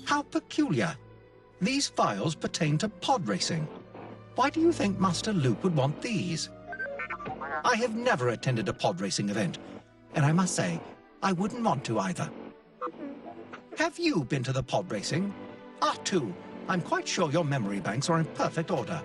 How peculiar. These files pertain to pod racing. Why do you think Master Luke would want these? I have never attended a pod racing event, and I must say, I wouldn't want to either. Have you been to the pod racing? R2, I'm quite sure your memory banks are in perfect order.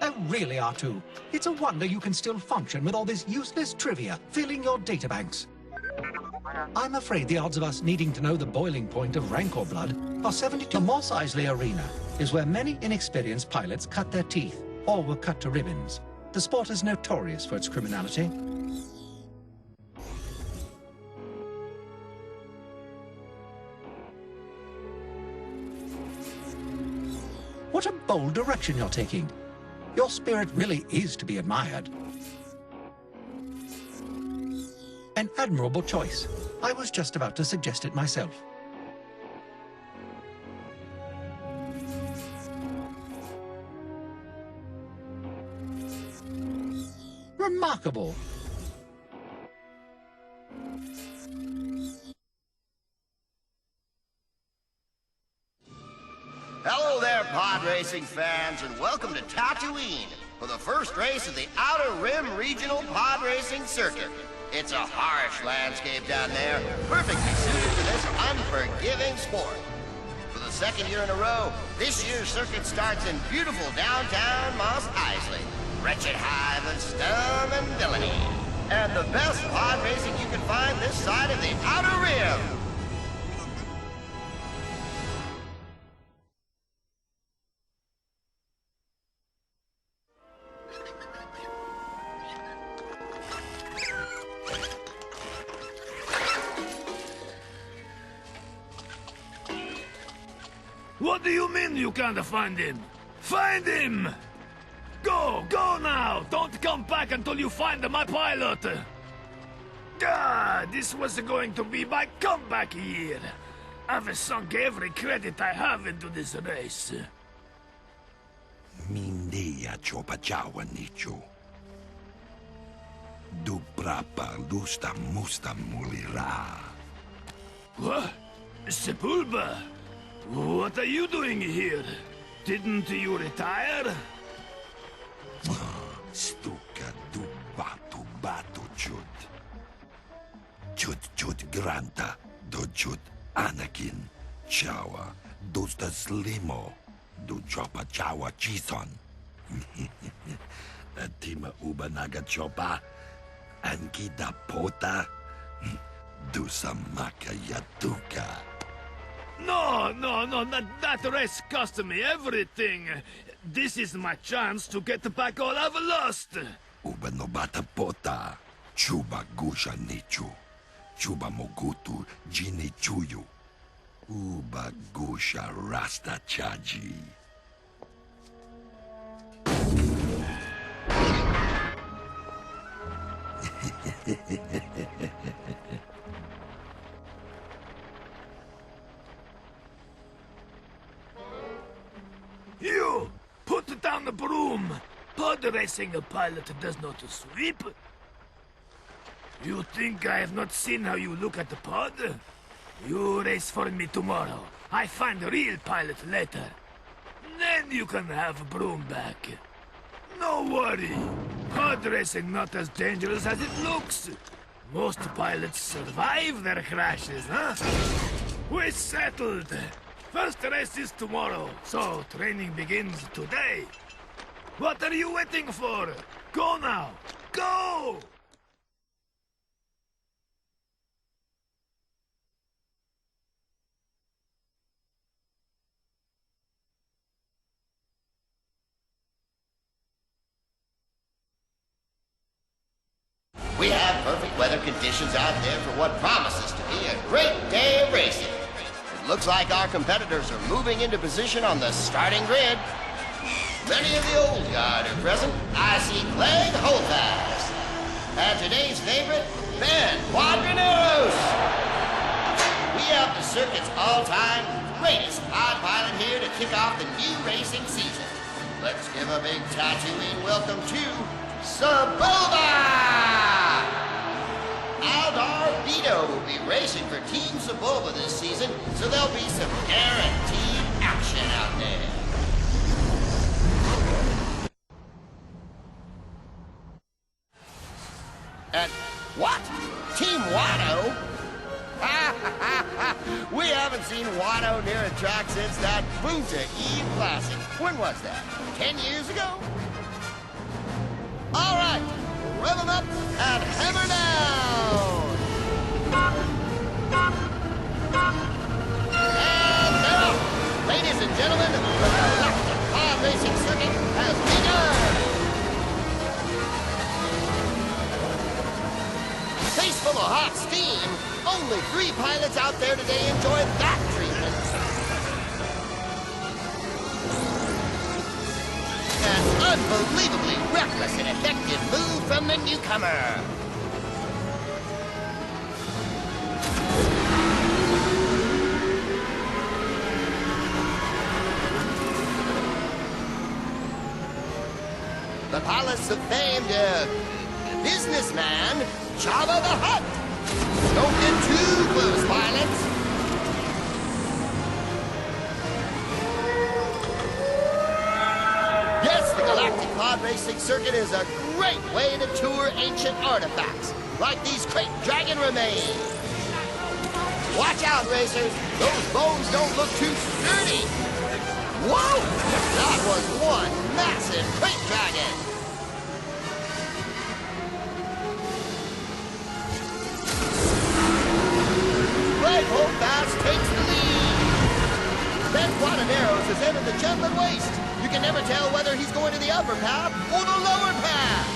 Oh, really, R2? It's a wonder you can still function with all this useless trivia filling your databanks. I'm afraid the odds of us needing to know the boiling point of Rancor blood are 72. The Mos Eisley Arena is where many inexperienced pilots cut their teeth or were cut to ribbons. The sport is notorious for its criminality. What a bold direction you're taking. Your spirit really is to be admired. An admirable choice. I was just about to suggest it myself. Remarkable. Hello there, pod racing fans, and welcome to Tatooine for the first race of the Outer Rim Regional Pod Racing Circuit. It's a harsh landscape down there, perfectly suited to this unforgiving sport. For the second year in a row, this year's circuit starts in beautiful downtown Mos Eisley, wretched hive of scum and villainy, and the best pod racing you can find this side of the Outer Rim. What do you mean you can't find him? Find him! Go now! Don't come back until you find my pilot! God, this was going to be my comeback year. I've sunk every credit I have into this race. Mindeya chopachawa nicho. Du prapa lusta musta mulira. What? Sepulba? What are you doing here? Didn't you retire? Stuka du batu chut. Chut granta do chut Anakin. Chawa dusta slimo do chopa chawa chison. Atima ubanaga chopa. Ankida pota. Do samaka yatuka. No, that race cost me everything. This is my chance to get back all I've lost. Uba no bata pota, chuba gusha nichu, chuba mogutu jini chuyu, uba gusha rasta chaji. You! Put down the broom! Pod racing pilot does not sweep. You think I have not seen how you look at the pod? You race for me tomorrow. I find a real pilot later. Then you can have broom back. No worry. Pod racing not as dangerous as it looks. Most pilots survive their crashes, huh? We're settled. First race is tomorrow, so training begins today. What are you waiting for? Go now! Go! We have perfect weather conditions out there for what promises to be a great day of racing. It looks like our competitors are moving into position on the starting grid. Many of the old guard are present. I see Clegg Holdfast. And today's favorite, Ben Quadraneros. We have the circuit's all-time greatest pod pilot here to kick off the new racing season. Let's give a big Tatooine welcome to Sebulba! Aldar Vito will be racing for Team Bulba this season, so there'll be some guaranteed action out there. And what? Team Watto? We haven't seen Watto near a track since that Boonta Eve Classic. When was that? 10 years ago? All right, rev them up and hammer down! And they're off! Ladies and gentlemen, the Galactic Pod Racing Circuit has begun! Face full of hot steam, only 3 pilots out there today enjoy that treatment. An unbelievably reckless and effective move from the newcomer. The palace of famed businessman, Jabba the Hutt. Don't get too close, pilots. Yes, the Galactic Pod Racing Circuit is a great way to tour ancient artifacts, like these crate dragon remains. Watch out, racers. Those bones don't look too sturdy. Whoa! That was one massive crate dragon. Right, Holdfast takes the lead. Ben Quadaneros has entered the Jutland Waste. You can never tell whether he's going to the upper path or the lower path.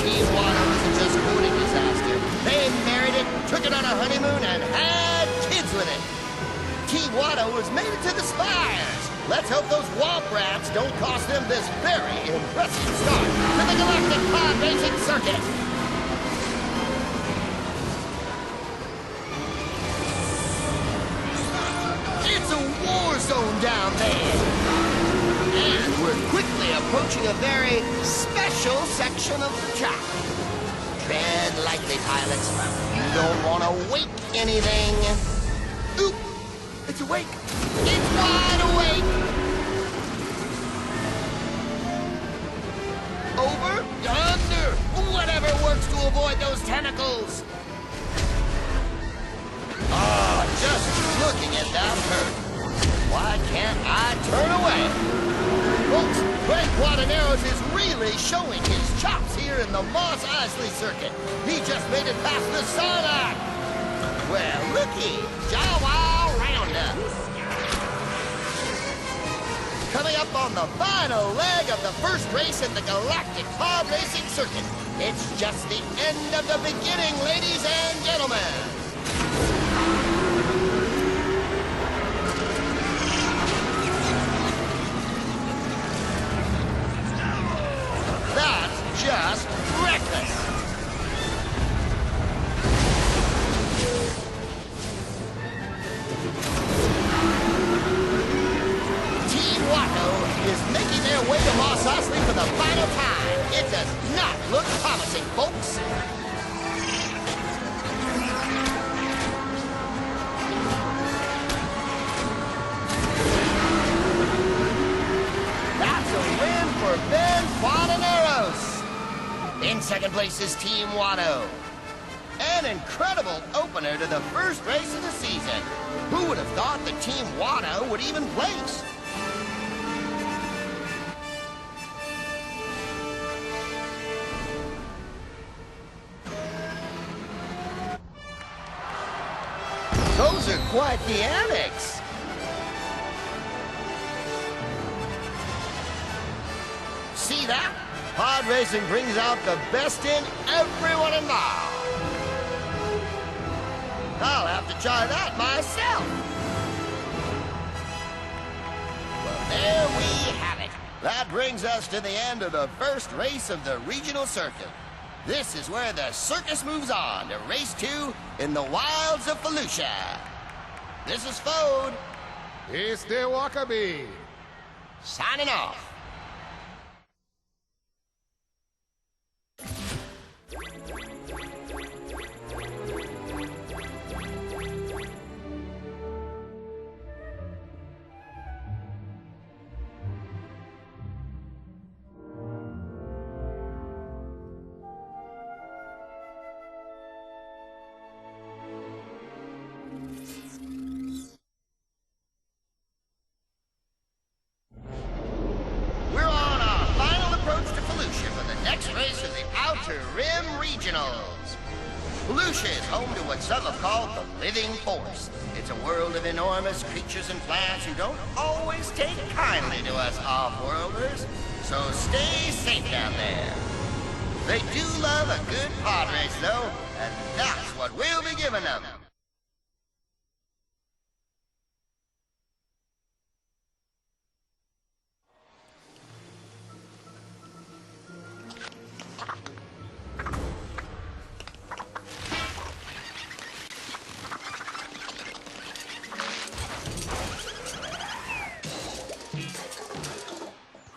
Team Watto isn't just courting disaster. They married it, took it on a honeymoon, and had kids with it. Team Watto has made it to the spires. Let's hope those womp rats don't cost them this very impressive start to the Galactic Pod Racing Circuit. It's a war zone down there. And we're quickly approaching a very special section of the track. Tread lightly, pilots. You don't want to wake anything. Oop! It's awake. It's wide awake. Over, under, whatever works to avoid those tentacles. Just looking at that hurt. Why can't I turn away? Folks, Greg Quadaneros is really showing his chops here in the Mos Eisley circuit. He just made it past the Sarlacc. Well, looky, Jawa Roundup. Coming up on the final leg of the first race in the Galactic Pod Racing Circuit. It's just the end of the beginning, ladies and gentlemen. That's just reckless. Team Watto is making their way to Mos Eisley for the final time. It does not look promising, folks. That's a win for Ben Quadaneros. In second place is Team Watto. An incredible opener to the first race of the season. Who would have thought that Team Watto would even place? Those are quite the annex. See that? Pod racing brings out the best in everyone involved. I'll have to try that myself. Well, there we have it. That brings us to the end of the first race of the regional circuit. This is where the circus moves on to race 2 in the wilds of Fuchia. This is Fode. Este Wakabi. Signing off. Outer Rim Regionals. Fuchia is home to what some have called the living forest. It's a world of enormous creatures and plants who don't always take kindly to us off-worlders, so stay safe down there. They do love a good pod race, though, and that's what we'll be giving them.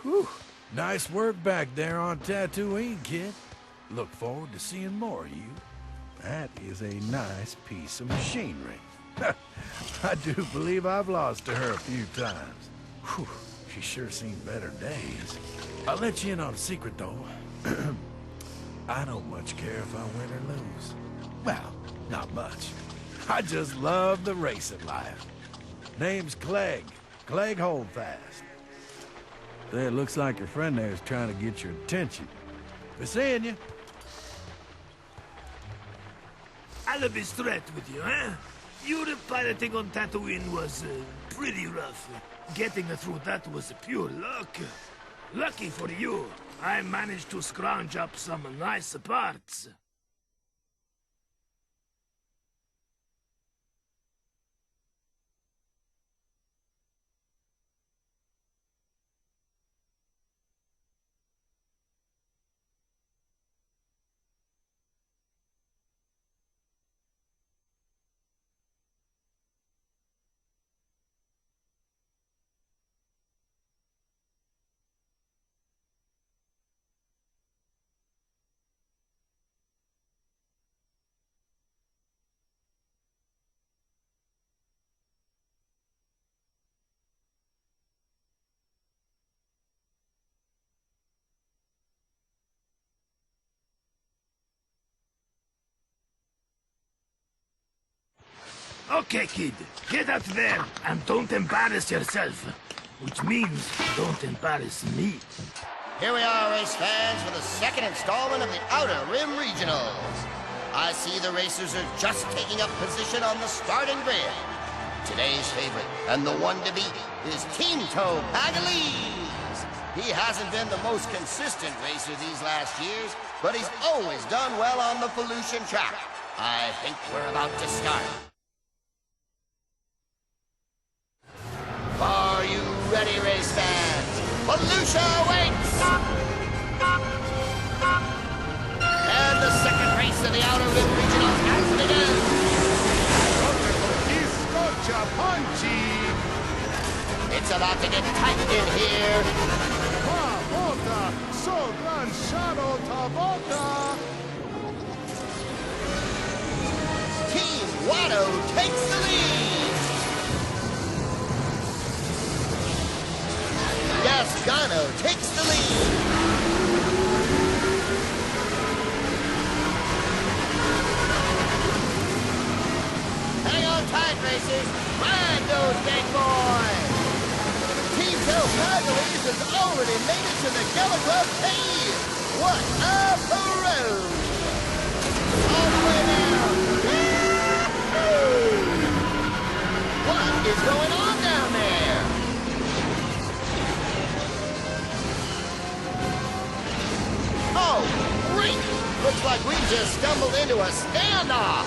Whew. Nice work back there on Tatooine, kid. Look forward to seeing more of you. That is a nice piece of machinery. I do believe I've lost to her a few times. Whew. She's sure seen better days. I'll let you in on a secret, though. I don't much care if I win or lose. Well, not much. I just love the racing life. Name's Clegg. Clegg Holdfast. Say, it looks like your friend there is trying to get your attention. Be seeing you. I'll be straight with you, eh? Your piloting on Tatooine was pretty rough. Getting through that was pure luck. Lucky for you, I managed to scrounge up some nice parts. Okay, kid, get out there and don't embarrass yourself. Which means don't embarrass me. Here we are, race fans, for the second installment of the Outer Rim Regionals. I see the racers are just taking up position on the starting grid. Today's favorite, and the one to beat, is Tinto Pagalese. He hasn't been the most consistent racer these last years, but he's always done well on the pollution track. I think we're about to start. Are you ready, race fans? Volusia waits! And the second race of the Outer Rim Regionals has begun. It's about to get tight in here. Team Watto takes the lead. Gasgano takes the lead. Hang on tight, racers. Ride those big boys. Team Pagalese has already made it to the Yellow Club Cave. What a parade! All the way down. Yahoo! What is going on down there? Oh, great! Looks like we just stumbled into a standoff.